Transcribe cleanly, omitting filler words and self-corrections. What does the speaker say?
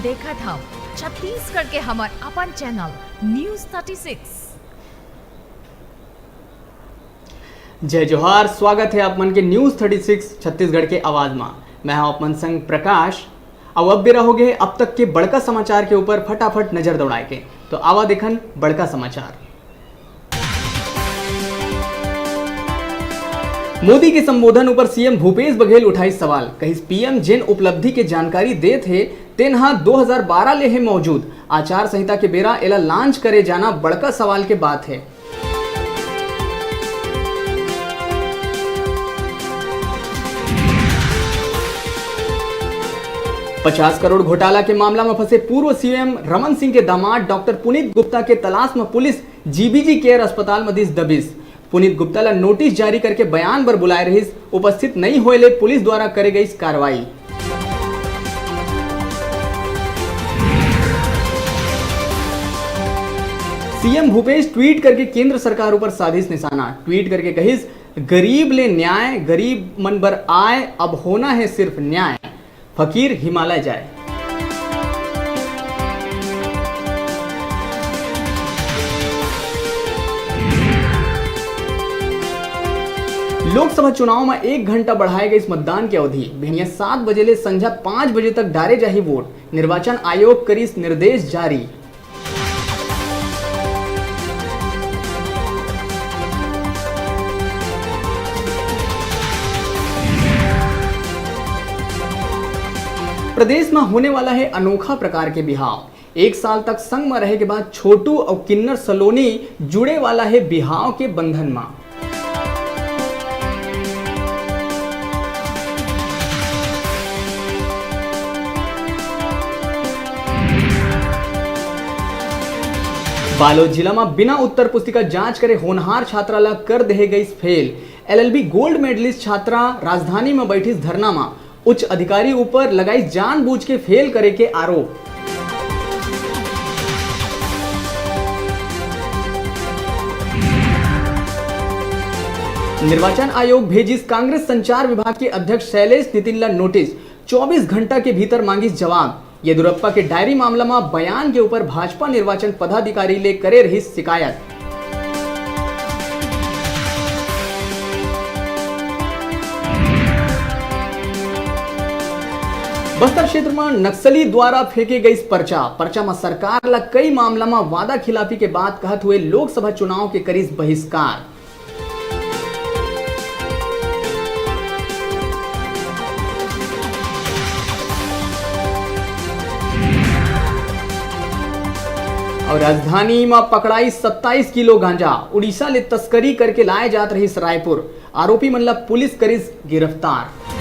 देखा था छत्तीसगढ़ के हमार अपन चैनल न्यूज 36। जय जोहार, स्वागत है आप मन के न्यूज 36 छत्तीसगढ़ के आवाज में। मैं हूं अपन संग प्रकाश। अब भी रहोगे अब तक के बड़का समाचार के ऊपर फटाफट नजर दौड़ाए के। तो आवा देखन बड़का समाचार। मोदी के संबोधन ऊपर सीएम भूपेश बघेल उठाई सवाल। कहीं पीएम जिन उपलब्धि के जानकारी दे थे तेनहा 2012 ले है मौजूद। आचार संहिता के बेरा एला लॉन्च करे जाना बड़का सवाल के बात है। ₹50 करोड़ घोटाला के मामला में फंसे पूर्व सीएम रमन सिंह के दामाद डॉक्टर पुनीत गुप्ता के तलाश में पुलिस जीबीजी केयर अस्पताल में दिस दबिस। पुनीत गुप्ता ला नोटिस जारी करके बयान बर बुलाए रहिस, उपस्थित नहीं होए पुलिस द्वारा करे गई कार्रवाई। सीएम भूपेश ट्वीट करके केंद्र सरकार ऊपर साधिस निशाना। ट्वीट करके कहिस, गरीब ले न्याय, गरीब मन बर आए, अब होना है सिर्फ न्याय, फकीर हिमालय जाए। लोकसभा चुनाव में 1 घंटा बढ़ाए गए इस मतदान की अवधि। भिनिया 7 बजे ले संझा 5 बजे तक डाले जाही वोट। निर्वाचन आयोग करी निर्देश जारी। प्रदेश में होने वाला है अनोखा प्रकार के बिहाव। 1 साल तक संग में रहे के बाद छोटू और किन्नर सलोनी जुड़े वाला है बिहाव के बंधन में। बालोद जिला में बिना उत्तर पुस्तिका जांच करे होनहार छात्रा ला कर दे गई फेल। एलएलबी गोल्ड मेडलिस्ट छात्रा राजधानी में बैठी धरना में उच्च अधिकारी ऊपर लगाई जानबूझ के फेल करे के आरोप। निर्वाचन आयोग भेजिस कांग्रेस संचार विभाग के अध्यक्ष शैलेश नितिन ला नोटिस। 24 घंटा के भीतर मांगिस जवाब। येदियुरप्पा के डायरी मामला में बयान के ऊपर भाजपा निर्वाचन पदाधिकारी ले करे रही शिकायत। बस्तर क्षेत्र में नक्सली द्वारा फेंके गई पर्चा में सरकार ला कई मामला में वादा खिलाफी के बाद कहत हुए लोकसभा चुनाव के करीस बहिष्कार। और राजधानी में पकड़ाई 27 किलो गांजा। उड़ीसा ले तस्करी करके लाए जात रही रायपुर। आरोपी मन ला पुलिस करीस गिरफ्तार।